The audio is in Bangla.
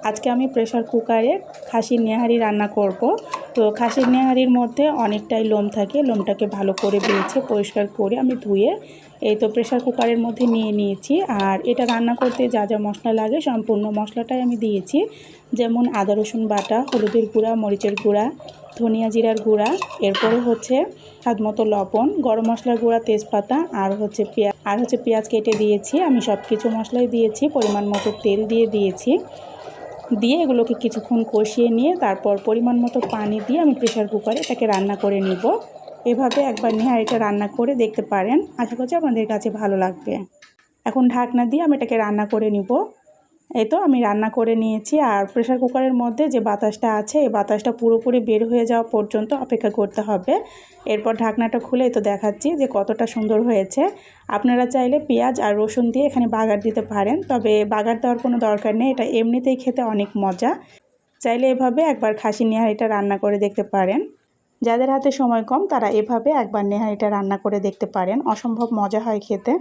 আজকে আমি প্রেসার কুকারে খাসির নেহারি রান্না করব। তো খাসির নেহারির মধ্যে অনেকটাই লোম থাকে, লোমটাকে ভালো করে বেছে পরিষ্কার করে আমি ধুয়ে এই তো প্রেসার কুকারের মধ্যে নিয়ে নিয়েছি। আর এটা রান্না করতে যা যা মশলা লাগে সম্পূর্ণ মশলাটাই আমি দিয়েছি, যেমন আদা রসুন বাটা, হলুদের গুঁড়া, মরিচের গুঁড়া, ধনিয়া জিরার গুঁড়া, এরপরে হচ্ছে স্বাদমতো লবণ, গরম মশলার গুঁড়া, তেজপাতা আর হচ্ছে পেঁয়াজ কেটে দিয়েছি। আমি সব কিছু মশলাই দিয়েছি, পরিমাণ মতো তেল দিয়েছি। দিয়ে এগুলোকে কিছুক্ষণ কষিয়ে নিয়ে তারপর পরিমাণ মতো পানি দিয়ে আমি প্রেসার কুকারে এটাকে রান্না করে নিব। এভাবে একবার নেহারিটা রান্না করে দেখতে পারেন, আশা করছি আপনাদের কাছে ভালো লাগবে। এখন ঢাকনা দিয়ে আমি এটাকে রান্না করে নিব। এই তো আমি রান্না করে নিয়েছি। আর প্রেসার কুকারের মধ্যে যে বাতাসটা আছে, এই বাতাসটা পুরোপুরি বের হয়ে যাওয়া পর্যন্ত অপেক্ষা করতে হবে। এরপর ঢাকনাটা খুলে তো দেখাচ্ছি যে কতটা সুন্দর হয়েছে। আপনারা চাইলে পেঁয়াজ আর রসুন দিয়ে এখানে বাগার দিতে পারেন, তবে বাগার দেওয়ার কোনো দরকার নেই, এটা এমনিতেই খেতে অনেক মজা। চাইলে এভাবে একবার খাসি নেহারিটা রান্না করে দেখতে পারেন। যাদের হাতে সময় কম তারা এভাবে একবার নেহারিটা রান্না করে দেখতে পারেন, অসম্ভব মজা হয় খেতে।